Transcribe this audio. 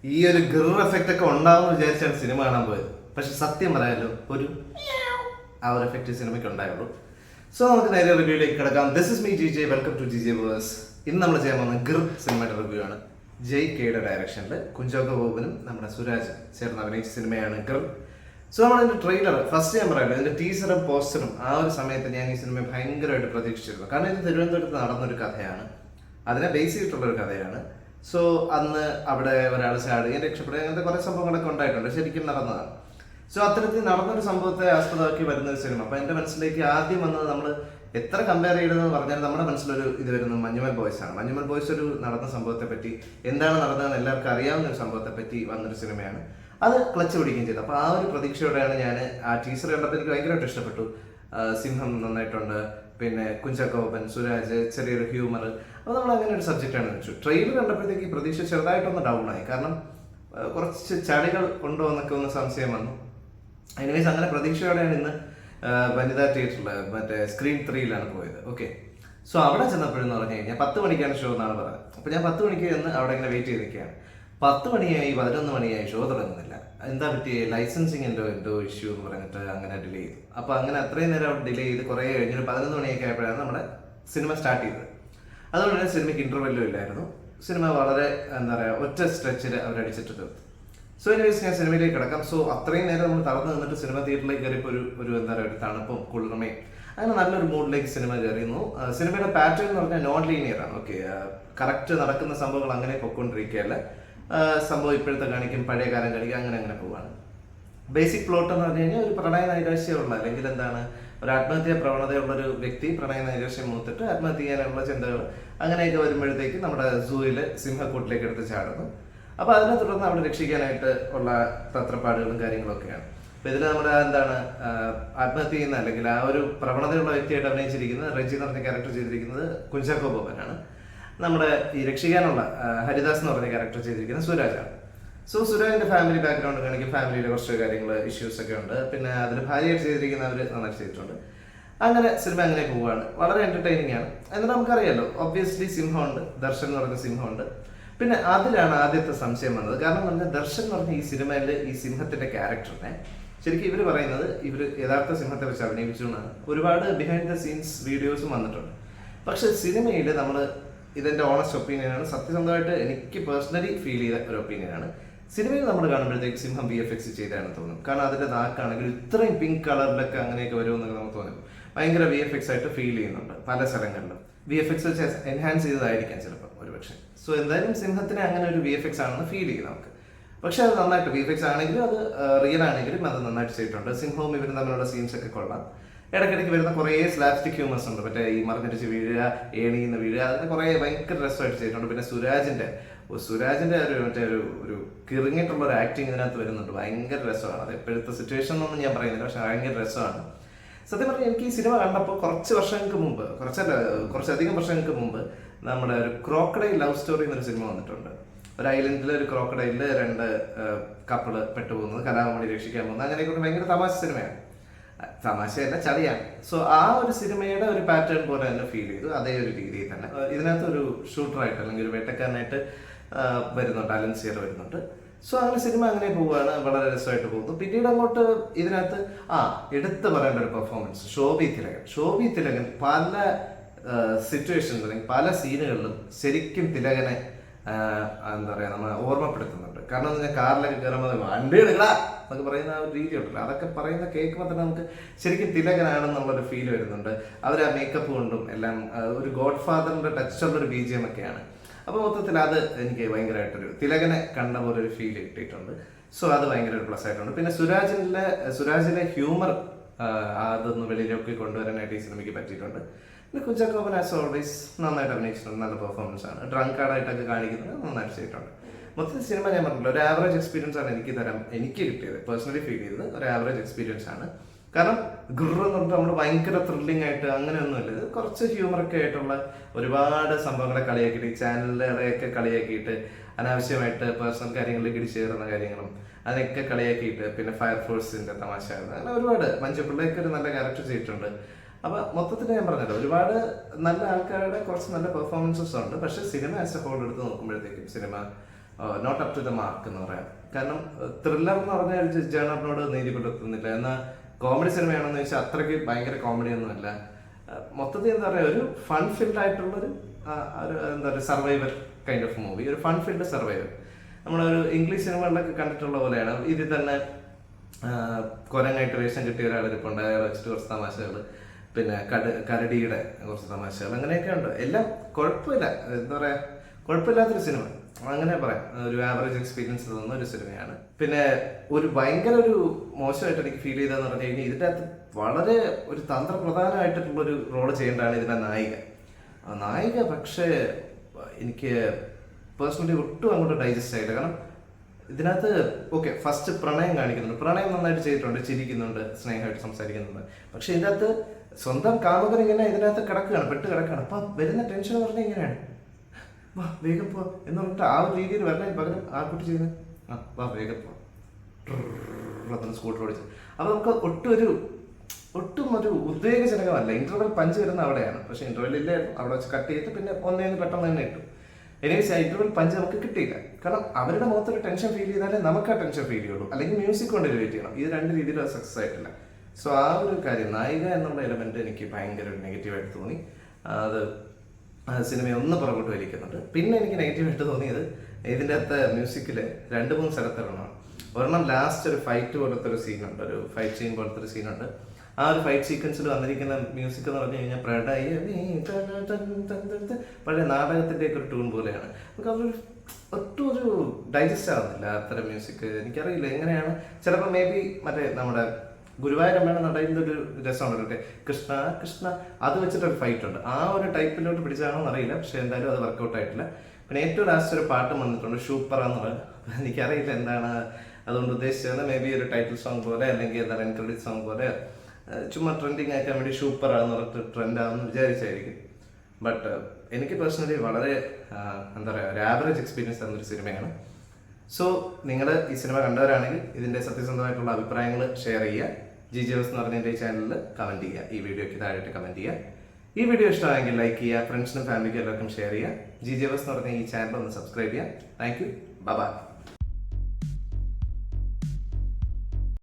ഈ ഒരു ഗിർ എഫക്റ്റ് ഒക്കെ ഉണ്ടാവും വിചാരിച്ചാണ് സിനിമ കാണാൻ പോയത്. പക്ഷെ സത്യം പറയാലോ, ഒരു ആ ഒരു എഫക്റ്റ് സിനിമയ്ക്ക് ഉണ്ടായുള്ളൂ. സോ നമുക്ക് നേരെ റിവ്യൂയിലേക്ക് കിടക്കാം. This is me G J, welcome to G J verse. ഇന്ന് നമ്മൾ ചെയ്യാൻ പോകുന്ന ഗിർ സിനിമയുടെ റിവ്യൂ ആണ്. ജയ് കെയുടെ ഡയറക്ഷനിൽ കുഞ്ചാക്കോ ബോബനും നമ്മുടെ സുരാജ് ചേർന്ന് അഭിനയിച്ച സിനിമയാണ് ഗിർ. സോ നമ്മളതിന്റെ ട്രെയിലർ ഫസ്റ്റ് ഞാൻ പറയാം, ഇതിന്റെ ടീസറും പോസ്റ്ററും ആ ഒരു സമയത്ത് ഞാൻ ഈ സിനിമ ഭയങ്കരമായിട്ട് പ്രതീക്ഷിച്ചിരുന്നു. കാരണം ഇത് തിരുവനന്തപുരത്ത് നടന്നൊരു കഥയാണ്, അതിനെ ബേസ് ചെയ്തിട്ടുള്ളൊരു കഥയാണ്. സോ അന്ന് അവിടെ ഒരാൾ ചാടുകയും രക്ഷപ്പെടുകയും അങ്ങനത്തെ കുറേ സംഭവങ്ങളൊക്കെ ഉണ്ടായിട്ടുണ്ട്, ശരിക്കും നടന്നതാണ്. സോ അത്തരത്തിൽ നടന്നൊരു സംഭവത്തെ ആസ്പദമാക്കി വരുന്ന ഒരു സിനിമ. അപ്പം എൻ്റെ മനസ്സിലേക്ക് ആദ്യം വന്നത്, നമ്മൾ എത്ര കമ്പയർ ചെയ്യണമെന്ന് പറഞ്ഞാൽ നമ്മുടെ മനസ്സിലൊരു ഇത് വരുന്നത് മഞ്ഞുമൽ ബോയ്സ് ആണ്. മഞ്ഞുമൽ ബോയ്സ് ഒരു നടന്ന സംഭവത്തെ പറ്റി, എന്താണ് നടന്നതെന്ന് എല്ലാവർക്കും അറിയാവുന്ന ഒരു സംഭവത്തെ പറ്റി വന്നൊരു സിനിമയാണ്. അത് ക്ലച്ച് പിടിക്കുകയും ചെയ്തു. അപ്പോൾ ആ ഒരു പ്രതീക്ഷയോടെയാണ് ഞാൻ ആ ടീച്ചർ കണ്ടപ്പോൾ എനിക്ക് ഭയങ്കരമായിട്ട് ഇഷ്ടപ്പെട്ടു. സിംഹം നന്നായിട്ടുണ്ട്, പിന്നെ കുഞ്ചാക്കോ ബോബൻ, സുരാജ്, ചെറിയൊരു ഹ്യൂമർ. അപ്പോൾ നമ്മൾ അങ്ങനെ ഒരു സബ്ജക്റ്റാണ് വെച്ചു. ട്രെയിലർ കണ്ടപ്പോഴത്തേക്ക് ഈ പ്രതീക്ഷ ചെറുതായിട്ടൊന്ന് ഡൗൺ ആയി. കാരണം കുറച്ച് ചളികൾ ഉണ്ടോ എന്നൊക്കെ ഒന്ന് സംശയം വന്നു. എനിവേസ് അങ്ങനെ പ്രതീക്ഷയോടെയാണ് ഇന്ന് വനിതാ തിയേറ്ററിൽ മറ്റേ സ്ക്രീൻ 3-ലാണ് പോയത്. ഓക്കെ, സോ അവിടെ ചെന്നപ്പോഴെന്ന് പറഞ്ഞു കഴിഞ്ഞാൽ 10 മണിക്കാണ് ഷോ എന്നാണ് പറഞ്ഞത്. അപ്പോൾ ഞാൻ 10 മണിക്ക് ചെന്ന് അവിടെ ഇങ്ങനെ വെയിറ്റ് ചെയ്ത് നിൽക്കുകയാണ്. 10 മണിയായി, 11 മണിയായി, ഷോ തുടങ്ങുന്നില്ല. എന്താ പറ്റിയ ലൈസൻസിങ് എന്തോ ഇഷ്യൂ എന്ന് പറഞ്ഞിട്ട് അങ്ങനെ ഡിലേ ചെയ്തു. അപ്പോൾ അങ്ങനെ അത്രയും നേരം അവിടെ ഡിലേ ചെയ്ത് കുറേ കഴിഞ്ഞൊരു 11 മണിയൊക്കെ ആയപ്പോഴാണ് നമ്മുടെ സിനിമ സ്റ്റാർട്ട് ചെയ്തത്. അതുകൊണ്ട് തന്നെ സിനിമയ്ക്ക് ഇൻ്റർവെല്ലും ഇല്ലായിരുന്നു. സിനിമ വളരെ എന്താ പറയുക, ഒറ്റ സ്ട്രെച്ചിൽ അവരടിച്ചിട്ട് തീർത്തു. സോ എനിവേസ് ഞാൻ സിനിമയിലേക്ക് കിടക്കാം. സോ അത്രയും നേരം നമ്മൾ തളർന്ന് നിന്നിട്ട് സിനിമ തിയേറ്ററിലേക്ക് കയറിയപ്പോൾ ഒരു എന്താ പറയുക, ഒരു തണുപ്പും കുളിർമയും അങ്ങനെ നല്ലൊരു മൂഡിലേക്ക് സിനിമ കയറിയിരുന്നു. സിനിമയുടെ പാറ്റേൺ എന്ന് പറഞ്ഞാൽ നോൺ ലീനിയർ ആണ്. ഓക്കെ, കറക്റ്റ് നടക്കുന്ന സംഭവങ്ങൾ അങ്ങനെ പൊയ്ക്കൊണ്ടിരിക്കുകയല്ല. സംഭവം ഇപ്പോഴത്തെ കാണിക്കും, പഴയ കാലം കാണിക്കും, അങ്ങനെ പോവാണ്. ബേസിക് പ്ലോട്ട് എന്ന് പറഞ്ഞു കഴിഞ്ഞാൽ ഒരു പ്രണയ നൈരാശ്യമുള്ള, അല്ലെങ്കിൽ എന്താണ്, ഒരു ആത്മഹത്യാ പ്രവണതയുള്ളൊരു വ്യക്തി പ്രണയ നൈരാശ്യം മൂത്തിട്ട് ആത്മഹത്യ ചെയ്യാനുള്ള ചിന്തകൾ അങ്ങനെയൊക്കെ വരുമ്പോഴത്തേക്ക് നമ്മുടെ സൂവിൽ സിംഹക്കൂട്ടിലേക്ക് എടുത്ത് ചാടുന്നു. അപ്പോൾ അതിനെ തുടർന്ന് അവിടെ രക്ഷിക്കാനായിട്ട് ഉള്ള തത്രപ്പാടുകളും കാര്യങ്ങളൊക്കെയാണ്. അപ്പോൾ ഇതിൽ നമ്മുടെ എന്താണ്, ആത്മഹത്യ ചെയ്യുന്ന അല്ലെങ്കിൽ ആ ഒരു പ്രവണതയുള്ള വ്യക്തിയായിട്ട് അഭിനയിച്ചിരിക്കുന്നത് റെജി എന്ന് പറഞ്ഞ ക്യാരക്ടർ ചെയ്തിരിക്കുന്നത് കുഞ്ചാക്കോ ബോബനാണ്. നമ്മുടെ ഈ രക്ഷിക്കാനുള്ള ഹരിദാസ് എന്ന് പറഞ്ഞ ക്യാരക്ടർ ചെയ്തിരിക്കുന്നത് സുരാജാണ്. സോ സുരാജിന്റെ ഫാമിലി ബാക്ക്ഗ്രൗണ്ട് കാണിക്കും, ഫാമിലിയിലെ കുറച്ച് കാര്യങ്ങൾ, ഇഷ്യൂസ് ഒക്കെ ഉണ്ട്. പിന്നെ അതിന് ഭാര്യയായിട്ട് ചെയ്തിരിക്കുന്നവർ നന്നായിട്ട് ചെയ്തിട്ടുണ്ട്. അങ്ങനെ സിനിമ അങ്ങനെ പോവുകയാണ്. വളരെ എന്റർടൈനിങ് ആണ്. എന്നിട്ട് നമുക്കറിയാലോ, ഒബ്വിയസ്ലി സിംഹമുണ്ട്, ദർശൻ എന്ന് പറഞ്ഞ സിംഹമുണ്ട്. പിന്നെ അതിലാണ് ആദ്യത്തെ സംശയം വന്നത്. കാരണം പറഞ്ഞാൽ ദർശൻ എന്ന് പറഞ്ഞ ഈ സിനിമയിൽ ഈ സിംഹത്തിന്റെ ക്യാരക്ടറിനെ ശരിക്കും ഇവർ പറയുന്നത് ഇവർ യഥാർത്ഥ സിംഹത്തെ വെച്ച് അഭിനയിച്ചു എന്നാണ്. ഒരുപാട് ബിഹൈൻഡ് ദ സീൻസ് വീഡിയോസും വന്നിട്ടുണ്ട്. പക്ഷെ സിനിമയിൽ നമ്മൾ, ഇതെന്റെ ഓണസ്റ്റ് ഒപ്പീനിയനാണ്, സത്യസന്ധമായിട്ട് എനിക്ക് പേഴ്സണലി ഫീൽ ചെയ്ത ഒരു ഒപ്പീനിയനാണ്. സിനിമയിൽ നമ്മൾ കാണുമ്പോഴത്തേക്ക് സിംഹം VFX ചെയ്താണെന്ന് തോന്നും. കാരണം അതിന്റെ നാക്കാണെങ്കിൽ ഇത്രയും പിങ്ക് കളറിലൊക്കെ അങ്ങനെയൊക്കെ വരുമെന്നൊക്കെ നമുക്ക് തോന്നും. ഭയങ്കര VFX ആയിട്ട് ഫീൽ ചെയ്യുന്നുണ്ട് പല സ്ഥലങ്ങളിലും. VFX വെച്ച് എൻഹാൻസ് ചെയ്തതായിരിക്കാം ചിലപ്പോൾ ഒരുപക്ഷെ. സോ എന്തായാലും സിംഹത്തിന് അങ്ങനെ ഒരു VFX ആണെന്ന് ഫീൽ ചെയ്യും നമുക്ക്. പക്ഷെ അത് നന്നായിട്ട് VFX ആണെങ്കിലും അത് റിയൽ ആണെങ്കിലും അത് നന്നായിട്ട് ചെയ്തിട്ടുണ്ട്. സിംഹവും ഇവരും തമ്മിലുള്ള സീൻസ് ഒക്കെ കൊള്ളാം. ഇടയ്ക്കിടയ്ക്ക് വരുന്ന കുറേ സ്ലാപ്സ്റ്റിക് ഹ്യൂമേഴ്സ് ഉണ്ട്. മറ്റേ ഈ മറിഞ്ഞടിച്ച് വീഴുക, ഏണിന്ന് വീഴുക, അതിന് കുറേ ഭയങ്കര രസമായിട്ട് ചെയ്തിട്ടുണ്ട്. പിന്നെ സുരാജിന്റെ ഒരു കിറങ്ങിയിട്ടുള്ള ഒരു ആക്ടിങ് ഇതിനകത്ത് വരുന്നുണ്ട്. ഭയങ്കര രസമാണ്. അത് എപ്പോഴത്തെ സിറ്റുവേഷൻ എന്നൊന്നും ഞാൻ പറയുന്നില്ല, പക്ഷെ ഭയങ്കര രസമാണ്. സത്യം പറഞ്ഞാൽ എനിക്ക് ഈ സിനിമ കണ്ടപ്പോൾ കുറച്ചധികം വർഷങ്ങൾക്ക് മുമ്പ് നമ്മുടെ ഒരു ക്രോക്കഡൈൽ ലവ് സ്റ്റോറി എന്നൊരു സിനിമ വന്നിട്ടുണ്ട്. ഒരു ഐലൻഡിലെ ഒരു ക്രോക്കഡൈലിൽ 2 കപ്പിള് പെട്ടുപോകുന്നത്, കലാമണി രക്ഷിക്കാൻ പോകുന്നത്, അങ്ങനെയൊക്കെ ഭയങ്കര തമാശ സിനിമയാണ്. തമാശയല്ല, ചളിയാണ്. സോ ആ ഒരു സിനിമയുടെ ഒരു പാറ്റേൺ പോലെ തന്നെ ഫീൽ ചെയ്തു. അതേ ഒരു രീതിയിൽ തന്നെ ഇതിനകത്ത് ഒരു ഷൂട്ടറായിട്ട് അല്ലെങ്കിൽ ഒരു വേട്ടക്കാരനായിട്ട് വരുന്നുണ്ട്, അലൻസിയർ വരുന്നുണ്ട്. സോ അങ്ങനെ സിനിമ അങ്ങനെ പോവുകയാണ്, വളരെ രസമായിട്ട് പോകുന്നു. പിന്നീട് അങ്ങോട്ട് ഇതിനകത്ത് എടുത്തു പറയേണ്ട ഒരു പെർഫോമൻസ്, ശോഭി തിലകൻ പല സിറ്റുവേഷനിലും അല്ലെങ്കിൽ പല സീനുകളിലും ശരിക്കും തിലകനെ എന്താ പറയുക, നമ്മൾ ഓർമ്മപ്പെടുത്തുന്നുണ്ട്. കാരണം എന്താ പറഞ്ഞാൽ കാറിലൊക്കെ കയറുമ്പോൾ വണ്ടി എടുക്കടാ എന്നൊക്കെ പറയുന്ന ആ ഒരു രീതി ഉണ്ടല്ലോ, അതൊക്കെ പറയുന്ന കേൾക്കുമ്പോൾ തന്നെ നമുക്ക് ശരിക്കും തിലകനാണെന്നുള്ളൊരു ഫീൽ വരുന്നുണ്ട്. അവർ ആ മേക്കപ്പ് കൊണ്ടും എല്ലാം ഒരു ഗോഡ് ഫാദറിന്റെ ടച്ചുള്ളൊരു BGM ഒക്കെയാണ്. അപ്പോൾ മൊത്തത്തിൽ അത് എനിക്ക് ഭയങ്കരമായിട്ടൊരു തിലകനെ കണ്ട പോലെ ഒരു ഫീൽ കിട്ടിയിട്ടുണ്ട്. സോ അത് ഭയങ്കര ഒരു പ്ലസ് ആയിട്ടുണ്ട്. പിന്നെ സുരാജിലെ ഹ്യൂമർ അതൊന്ന് വെളിയിലേക്ക് കൊണ്ടുവരാനായിട്ട് ഈ സിനിമയ്ക്ക് പറ്റിയിട്ടുണ്ട്. പിന്നെ കുഞ്ചാക്കോ ബോബൻ ആസ് ഓൾവേസ് നന്നായിട്ട് അഭിനയിച്ചിട്ടുണ്ട്, നല്ല പെർഫോമൻസ് ആണ്. ഡ്രങ്ക് കാർഡായിട്ടൊക്കെ കാണിക്കുന്നത് നന്നായിട്ട് ചെയ്തിട്ടുണ്ട്. മൊത്തത്തിൽ സിനിമ ഞാൻ പറഞ്ഞില്ല, ഒരു ആവറേജ് എക്സ്പീരിയൻസ് ആണ് എനിക്ക് കിട്ടിയത്. പേഴ്സണലി ഫീൽ ചെയ്തത് ഒരു ആവറേജ് എക്സ്പീരിയൻസ് ആണ്. കാരണം ഗുർ എന്ന് പറഞ്ഞിട്ട് നമ്മൾ ഭയങ്കര ത്രില്ലിംഗ് ആയിട്ട് അങ്ങനെയൊന്നുമില്ല. ഇത് കുറച്ച് ഹ്യൂമറൊക്കെ ആയിട്ടുള്ള ഒരുപാട് സംഭവങ്ങളെ കളിയാക്കിയിട്ട്, ഈ ചാനലുകളെയൊക്കെ കളിയാക്കിയിട്ട്, അനാവശ്യമായിട്ട് പേഴ്സണൽ കാര്യങ്ങളിലേക്ക് ഇടിച്ചേറുന്ന കാര്യങ്ങളും അതിനൊക്കെ കളിയാക്കിയിട്ട്, പിന്നെ ഫയർഫോഴ്സിന്റെ തമാശ, അങ്ങനെ ഒരുപാട് മഞ്ജുപിള്ളയ്ക്ക് ഒരു നല്ല ക്യാരക്ടർ ചെയ്തിട്ടുണ്ട്. അപ്പൊ മൊത്തത്തിൽ ഞാൻ പറഞ്ഞല്ലോ, ഒരുപാട് നല്ല ആൾക്കാരുടെ കുറച്ച് നല്ല പെർഫോമൻസസ് ഉണ്ട്. പക്ഷെ സിനിമ ആസ് എ ഹോൾ എടുത്ത് നോക്കുമ്പോഴത്തേക്കും cinema not up to the mark എന്ന് പറയാം. കാരണം ത്രില്ലർ എന്ന് പറഞ്ഞാൽ ജേണറിനോട് നീതി പുലർത്തുന്നില്ല. എന്നാൽ കോമഡി സിനിമയാണെന്ന് വെച്ചാൽ അത്രയ്ക്ക് ഭയങ്കര കോമഡി ഒന്നുമല്ല. മൊത്തത്തിൽ എന്താ പറയുക, ഒരു ഫൺ ഫിൽഡ് ആയിട്ടുള്ളൊരു എന്താ പറയുക സർവൈവർ കൈൻഡ് ഓഫ് മൂവി, ഒരു ഫൺ ഫിൽഡ് സർവൈവർ. നമ്മളൊരു ഇംഗ്ലീഷ് സിനിമകളിലൊക്കെ കണ്ടിട്ടുള്ള പോലെയാണ്. ഇതിൽ തന്നെ കൊരങ്ങായിട്ട് വേഷം കിട്ടിയ ഒരാളിരിപ്പുണ്ട്, അയാൾ വെച്ചിട്ട് കുറച്ച് തമാശകൾ, പിന്നെ കരടിയുടെ കുറച്ച് തമാശകൾ, അങ്ങനെയൊക്കെ ഉണ്ട്. എല്ലാം കുഴപ്പമില്ല, എന്താ പറയുക, കുഴപ്പമില്ലാത്തൊരു സിനിമ അങ്ങനെ പറയാം. ഒരു ആവറേജ് എക്സ്പീരിയൻസ് തന്ന ഒരു സിനിമയാണ്. പിന്നെ ഒരു ഭയങ്കര ഒരു മോശമായിട്ട് എനിക്ക് ഫീൽ ചെയ്തതെന്ന് പറഞ്ഞു കഴിഞ്ഞാൽ ഇതിൻ്റെ അകത്ത് വളരെ ഒരു തന്ത്രപ്രധാനമായിട്ടുള്ളൊരു റോള് ചെയ്യേണ്ടതാണ് ഇതിൻ്റെ നായിക. പക്ഷേ എനിക്ക് പേഴ്സണലി ഒട്ടും അങ്ങോട്ട് ഡൈജസ്റ്റ് ആയില്ല. കാരണം ഇതിനകത്ത് ഓക്കെ ഫസ്റ്റ് പ്രണയം കാണിക്കുന്നുണ്ട്, പ്രണയം നന്നായിട്ട് ചെയ്തിട്ടുണ്ട്, ചിരിക്കുന്നുണ്ട്, സ്നേഹമായിട്ട് സംസാരിക്കുന്നുണ്ട്. പക്ഷെ ഇതിൻ്റെ അകത്ത് സ്വന്തം കാമുകൻ ഇങ്ങനെ ഇതിനകത്ത് പെട്ട് കിടക്കുകയാണ്. അപ്പം വരുന്ന ടെൻഷൻ എന്ന് പറഞ്ഞാൽ ഇങ്ങനെയാണ്, വാ വേഗം പോ എന്ന് പറഞ്ഞിട്ട് ആ ഒരു രീതിയിൽ വരണതിന് പകരം ആ കുട്ടി ചെയ്യുന്നത് വാ വേഗം പോ സ്കൂട്ടർ ഓടിച്ച്. അപ്പോൾ നമുക്ക് ഒട്ടും ഒരു ഉദ്വേഗജനകമല്ല. ഇന്റർവെൽ പഞ്ച് വരുന്ന അവിടെയാണ്, പക്ഷെ ഇന്റർവെൽ ഇല്ലായിരുന്നു, അവിടെ വെച്ച് കട്ട് ചെയ്തിട്ട് പിന്നെ ഒന്നേന്ന് പെട്ടെന്ന് തന്നെ ഇട്ടു. എനിവേസ് ആ ഇന്റർവെൽ പഞ്ച് നമുക്ക് കിട്ടിയില്ല. കാരണം അവരുടെ മുഖത്തൊരു ടെൻഷൻ ഫീൽ ചെയ്താലേ നമുക്ക് ആ ടെൻഷൻ ഫീൽ ചെയ്യുള്ളൂ, അല്ലെങ്കിൽ മ്യൂസിക് കൊണ്ട് റിലേറ്റ് ചെയ്യണം. ഇത് രണ്ട് രീതിയിലും സക്സസ് ആയിട്ടില്ല. സോ ആ ഒരു കാര്യം, നായിക എന്നുള്ള എലമെന്റ് എനിക്ക് ഭയങ്കര ഒരു നെഗറ്റീവായിട്ട് തോന്നി. അത് സിനിമയെ ഒന്ന് പുറകോട്ട് വലിക്കുന്നുണ്ട്. പിന്നെ എനിക്ക് നെഗറ്റീവായിട്ട് തോന്നിയത് ഇതിൻ്റെ അകത്ത് മ്യൂസിക്കിൽ 2-3 സ്ഥലത്തിടണം. ഒരെണ്ണം ലാസ്റ്റ് ഒരു ഫൈറ്റ് പോലത്തെ ഒരു സീനുണ്ട്, ഒരു ഫൈറ്റ് സീൻ പോലത്തെ ഒരു സീനുണ്ട്. ആ ഒരു ഫൈറ്റ് സീക്വൻസിൽ വന്നിരിക്കുന്ന മ്യൂസിക് എന്ന് പറഞ്ഞു കഴിഞ്ഞാൽ പഴയ നാടകത്തിൻ്റെ ഒക്കെ ഒരു ട്യൂൺ പോലെയാണ്. നമുക്ക് അതൊരു ഒട്ടും ഒരു ഡൈജസ്റ്റ് ആവുന്നില്ല അത്തരം മ്യൂസിക്. എനിക്കറിയില്ല എങ്ങനെയാണ്. ചിലപ്പോൾ മേ ബി മറ്റേ നമ്മുടെ ഗുരുവായൂരമ്മയുടെ നടയിലൊരു ഒരു രസമുണ്ടല്ലോ, കൃഷ്ണ കൃഷ്ണ, അത് വെച്ചിട്ടൊരു ഫൈറ്റ് ഉണ്ട്. ആ ഒരു ടൈപ്പിലോട്ട് പിടിച്ചാണോ എന്നറിയില്ല, പക്ഷെ എന്തായാലും അത് വർക്കൗട്ട് ആയിട്ടില്ല. പിന്നെ ഏറ്റവും ലാസ്റ്റ് ഒരു പാട്ട് വന്നിട്ടുണ്ട്, ഷൂപ്പറാന്നുള്ളത്. എനിക്കറിയില്ല എന്താണ് അതുകൊണ്ട് ഉദ്ദേശിച്ചത്. മേ ബി ഒരു ടൈറ്റിൽ സോങ് പോലെ, അല്ലെങ്കിൽ എന്താ പറയുക ക്രെഡിറ്റ് സോങ് പോലെ, ചുമ്മാ ട്രെൻഡിങ് ആക്കാൻ വേണ്ടി ഷൂപ്പറാന്ന് പറഞ്ഞിട്ട് ട്രെൻഡ് ആണെന്ന് വിചാരിച്ചായിരിക്കും. ബട്ട് എനിക്ക് പേഴ്സണലി വളരെ എന്താ പറയുക ഒരു ആവറേജ് എക്സ്പീരിയൻസ് തന്നൊരു സിനിമയാണ്. സോ നിങ്ങൾ ഈ സിനിമ കണ്ടവരാണെങ്കിൽ ഇതിൻ്റെ സത്യസന്ധമായിട്ടുള്ള അഭിപ്രായങ്ങൾ ഷെയർ ചെയ്യുക. GJVS എന്ന് പറഞ്ഞ എൻ്റെ ചാനലിൽ കമൻറ്റ് ചെയ്യുക. ഈ വീഡിയോയ്ക്ക് താഴെയായിട്ട് കമൻറ്റ് ചെയ്യുക. ഈ വീഡിയോ ഇഷ്ടമായെങ്കിൽ ലൈക്ക് ചെയ്യുക, ഫ്രണ്ട്സിനും ഫാമിലിക്കും എല്ലാവർക്കും ഷെയർ ചെയ്യുക. GJVS എന്ന് പറഞ്ഞ ഈ ചാനൽ ഒന്ന് സബ്സ്ക്രൈബ് ചെയ്യുക. Thank you, by.